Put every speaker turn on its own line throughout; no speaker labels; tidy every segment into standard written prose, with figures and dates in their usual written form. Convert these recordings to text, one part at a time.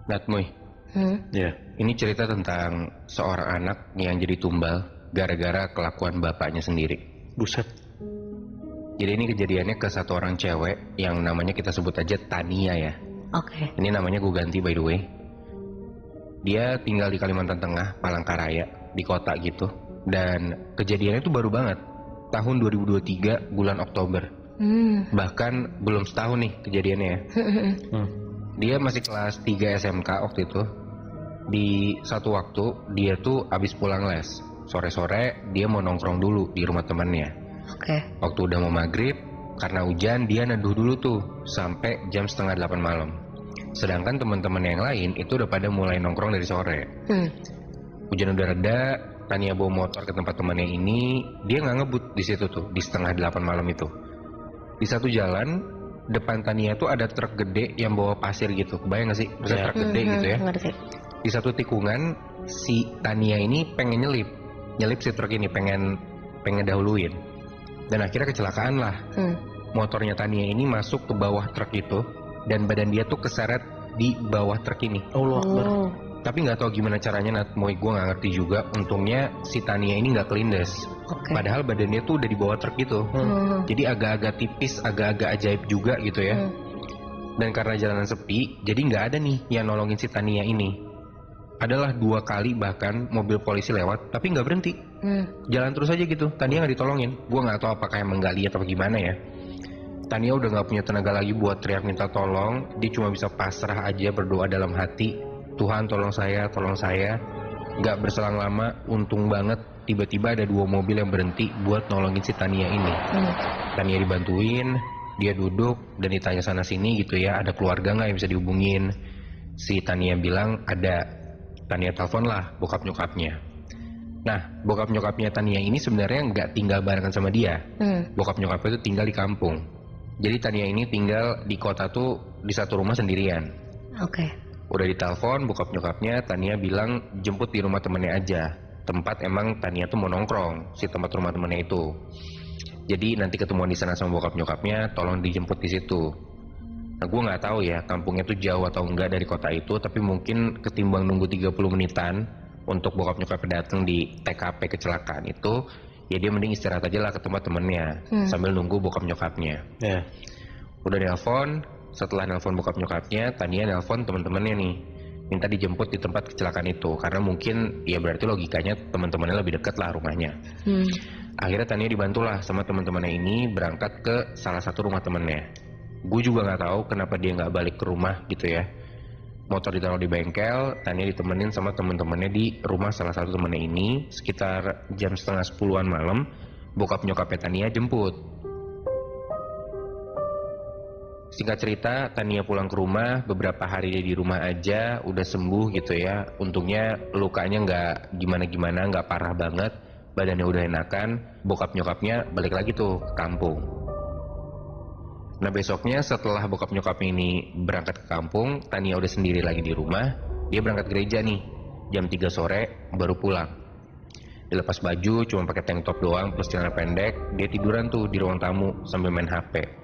Natmoy,
Ya.
ini cerita tentang seorang anak yang jadi tumbal gara-gara kelakuan bapaknya sendiri.
Buset.
Jadi ini kejadiannya ke satu orang cewek yang namanya kita sebut aja Tania ya.
Oke.
Ini namanya gue ganti by the way. Dia tinggal di Kalimantan Tengah, Palangkaraya, di kota gitu. Dan kejadiannya itu baru banget, tahun 2023 bulan Oktober. Bahkan belum setahun nih kejadiannya ya. Dia masih kelas 3 SMK waktu itu. Di satu waktu dia tuh abis pulang les. Sore-sore dia mau nongkrong dulu di rumah temannya.
Oke.
Waktu udah mau maghrib, karena hujan dia neduh dulu tuh sampai jam 7:30 malam. Sedangkan teman-teman yang lain itu udah pada mulai nongkrong dari sore. Hujan udah reda, Tania bawa motor ke tempat temannya ini. Dia nggak ngebut di situ tuh di 7:30 malam itu. Di satu jalan depan Tania tuh ada truk gede yang bawa pasir gitu. Kebayang gak sih? Bisa truk gede gitu ya.
Ngerti.
Di satu tikungan si Tania ini pengen nyelip si truk ini, pengen dahuluin. Dan akhirnya kecelakaan lah. Motornya Tania ini masuk ke bawah truk itu dan badan dia tuh keseret di bawah truk ini.
Allah Akbar.
Tapi nggak tahu gimana caranya, Natmoy, gue nggak ngerti juga. Untungnya si Tania ini nggak kelindes.
Oke.
Padahal badannya tuh udah di bawah truk gitu. Jadi agak-agak tipis, agak-agak ajaib juga gitu ya. Dan karena jalanan sepi, jadi nggak ada nih yang nolongin si Tania ini. Adalah 2 kali bahkan mobil polisi lewat, tapi nggak berhenti. Jalan terus aja gitu. Tania nggak ditolongin. Gue nggak tahu apakah emang nggak lihat atau gimana ya. Tania udah nggak punya tenaga lagi buat teriak minta tolong. Dia cuma bisa pasrah aja, berdoa dalam hati. Tuhan tolong saya, tolong saya. Gak berselang lama, untung banget tiba-tiba ada 2 mobil yang berhenti buat nolongin si Tania ini. Tania dibantuin, dia duduk dan ditanya sana sini gitu ya, ada keluarga nggak yang bisa dihubungin. Si Tania bilang ada. Tania telepon lah bokap nyokapnya. Nah, bokap nyokapnya Tania ini sebenarnya nggak tinggal barengan sama dia. Bokap nyokapnya itu tinggal di kampung. Jadi Tania ini tinggal di kota tuh di satu rumah sendirian.
Oke.
Udah ditelepon bokap nyokapnya, Tania bilang jemput di rumah temennya aja. Tempat emang Tania tuh mau nongkrong, si tempat rumah temennya itu. Jadi nanti ketemuan di sana sama bokap nyokapnya, tolong dijemput di situ. Nah, gue nggak tahu ya kampungnya tuh jauh atau enggak dari kota itu, tapi mungkin ketimbang nunggu 30 menitan untuk bokap nyokapnya datang di TKP kecelakaan itu, ya dia mending istirahat aja lah ke tempat temennya sambil nunggu bokap nyokapnya.
Ya.
Udah nelpon. Setelah nelpon bokap nyokapnya, Tania nelpon teman-temannya nih, minta dijemput di tempat kecelakaan itu, karena mungkin ya berarti logikanya teman-temannya lebih dekat lah rumahnya. Akhirnya Tania dibantulah sama teman-temannya ini berangkat ke salah satu rumah temennya. Gue juga nggak tahu kenapa dia nggak balik ke rumah gitu ya. Motor ditaruh di bengkel, Tania ditemenin sama teman-temannya di rumah salah satu temennya ini. Sekitar jam 9:30 malam, bokap nyokapnya Tania jemput. Singkat cerita, Tania pulang ke rumah, beberapa hari dia di rumah aja, udah sembuh gitu ya. Untungnya lukanya nggak gimana-gimana, nggak parah banget, badannya udah enakan. Bokap nyokapnya balik lagi tuh ke kampung. Nah besoknya setelah bokap nyokapnya ini berangkat ke kampung, Tania udah sendiri lagi di rumah. Dia berangkat gereja nih, jam 3 sore baru pulang. Dia lepas baju, cuma pakai tank top doang plus celana pendek. Dia tiduran tuh di ruang tamu sambil main HP.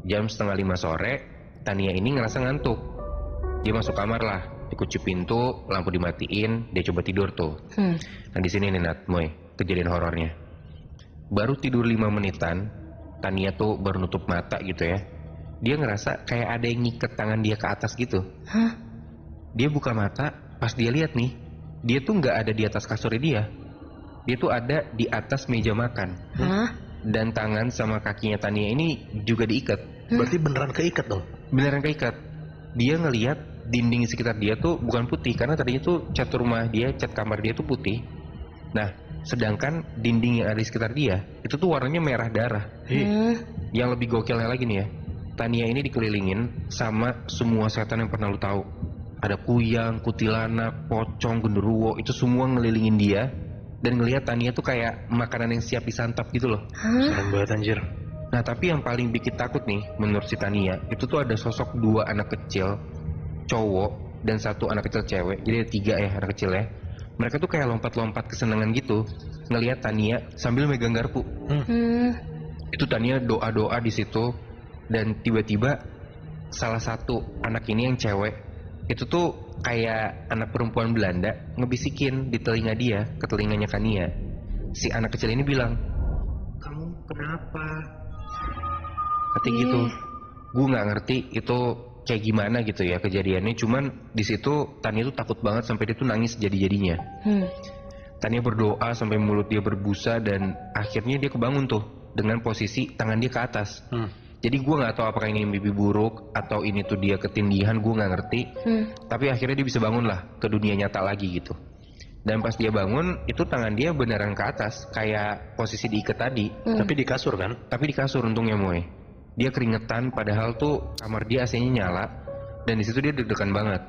Jam 4:30 sore, Tania ini ngerasa ngantuk. Dia masuk kamar lah, dikunci pintu, lampu dimatiin, dia coba tidur tuh. Nah di sini nih Natmoy, kejadian horornya. Baru tidur 5 menitan, Tania tuh baru nutup mata gitu ya. Dia ngerasa kayak ada yang ngiket tangan dia ke atas gitu. Dia buka mata, pas dia lihat nih, dia tuh nggak ada di atas kasurnya dia. Dia tuh ada di atas meja makan. Dan tangan sama kakinya Tania ini juga diikat.
Berarti beneran keikat dong?
Beneran keikat. Dia ngelihat dinding sekitar dia tuh bukan putih, karena tadinya tuh cat rumah dia, cat kamar dia tuh putih. Nah, sedangkan dinding yang ada di sekitar dia itu tuh warnanya merah darah. Yang lebih gokilnya lagi nih ya, Tania ini dikelilingin sama semua setan yang pernah lu tahu. Ada kuyang, kuntilanak, pocong, genderuwo, itu semua ngelilingin dia. Dan ngelihat Tania tuh kayak makanan yang siap disantap gitu loh.
Serem banget anjir.
Nah tapi yang paling bikin takut nih menurut si Tania, itu tuh ada sosok 2 anak kecil cowok dan 1 anak kecil cewek. Jadi ada 3 ya anak kecil ya. Mereka tuh kayak lompat-lompat kesenangan gitu ngelihat Tania sambil megang garpu. Itu Tania doa-doa di situ. Dan tiba-tiba salah satu anak ini yang cewek itu tuh kayak anak perempuan Belanda ngebisikin di telinga dia, ke telinganya Kania. Si anak kecil ini bilang, kamu kenapa? Katanya gitu. Gue nggak ngerti itu kayak gimana gitu ya kejadiannya. Cuman di situ Tania tuh takut banget sampai dia tuh nangis jadi-jadinya. Tania berdoa sampai mulut dia berbusa dan akhirnya dia kebangun tuh dengan posisi tangan dia ke atas. Jadi gue nggak tahu apakah ini mimpi buruk atau ini tuh dia ketindihan, gue nggak ngerti. Tapi akhirnya dia bisa bangun lah ke dunia nyata lagi gitu. Dan pas dia bangun itu tangan dia beneran ke atas kayak posisi diikat tadi.
Tapi di kasur kan?
Tapi di kasur untungnya Moy. Dia keringetan padahal tuh kamar dia AC-nya nyala dan di situ dia deg-degan banget.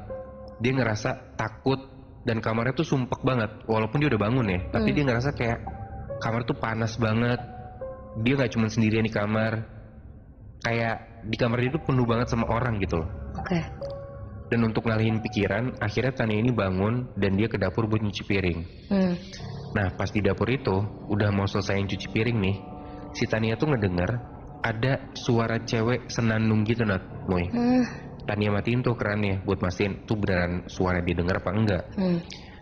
Dia ngerasa takut dan kamarnya tuh sumpek banget walaupun dia udah bangun ya. Tapi dia ngerasa kayak kamar tuh panas banget. Dia nggak cuma sendirian di kamar. Kayak di kamar dia tuh penuh banget sama orang gitu loh. Dan untuk ngalihin pikiran, akhirnya Tania ini bangun dan dia ke dapur buat nyuci piring. Nah pas di dapur itu udah mau selesai cuci piring nih, si Tania tuh ngedenger ada suara cewek senandung gitu Nat, Moy. Tania matiin tuh kerannya buat mastiin tuh beneran suara dia denger apa enggak.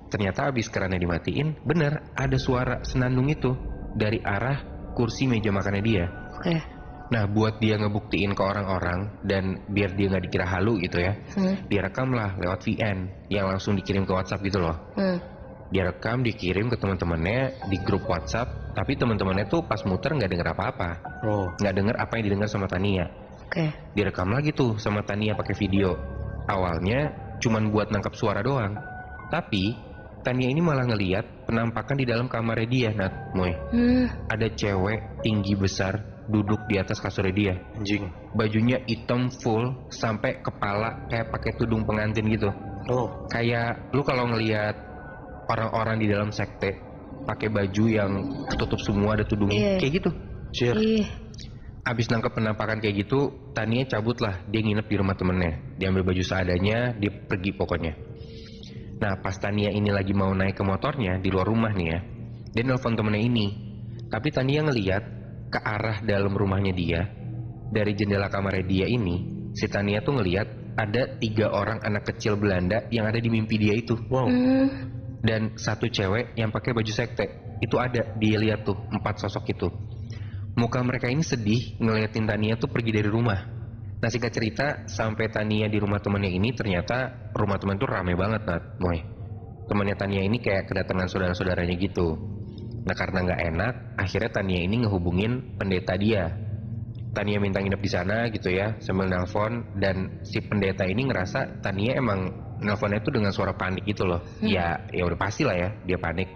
Ternyata abis kerannya dimatiin, bener ada suara senandung itu dari arah kursi meja makannya dia. Nah buat dia ngebuktiin ke orang-orang dan biar dia nggak dikira halu gitu ya, dia rekam lah lewat VN yang langsung dikirim ke WhatsApp gitu loh. Dia rekam, dikirim ke teman-temannya di grup WhatsApp, tapi teman-temannya tuh pas muter nggak denger apa-apa, nggak denger apa yang didengar sama Tania. Direkam lagi tuh sama Tania pakai video. Awalnya cuman buat nangkap suara doang, tapi Tania ini malah ngeliat penampakan di dalam kamarnya dia, Nat, Moy. Ada cewek tinggi besar duduk di atas kasurnya dia.
Anjing.
Bajunya hitam full sampai kepala kayak pakai tudung pengantin gitu. Kayak lu kalau ngelihat orang-orang di dalam sekte pakai baju yang ketutup semua ada tudungnya, kayak gitu. Abis nangkep penampakan kayak gitu, Tania cabut lah. Dia nginep di rumah temennya. Dia ambil baju seadanya, dia pergi pokoknya. Nah pas Tania ini lagi mau naik ke motornya di luar rumah nih ya, dia nelfon temennya ini. Tapi Tania ngeliat ke arah dalam rumahnya dia, dari jendela kamarnya dia ini, si Tania tuh ngeliat ada 3 orang anak kecil Belanda yang ada di mimpi dia itu. Dan 1 cewek yang pakai baju sekte. Itu ada, dia lihat tuh 4 sosok itu. Muka mereka ini sedih ngeliatin Tania tuh pergi dari rumah. Nah singkat cerita, sampai Tania di rumah temannya ini, ternyata rumah teman tuh rame banget Nat, Moy. Temannya Tania ini kayak kedatangan saudara-saudaranya gitu. Nah karena nggak enak, akhirnya Tania ini ngehubungin pendeta dia. Tania minta nginep di sana gitu ya, sambil nelpon. Dan si pendeta ini ngerasa Tania emang nelponnya tuh dengan suara panik gitu loh. Ya udah pasti lah ya, dia panik.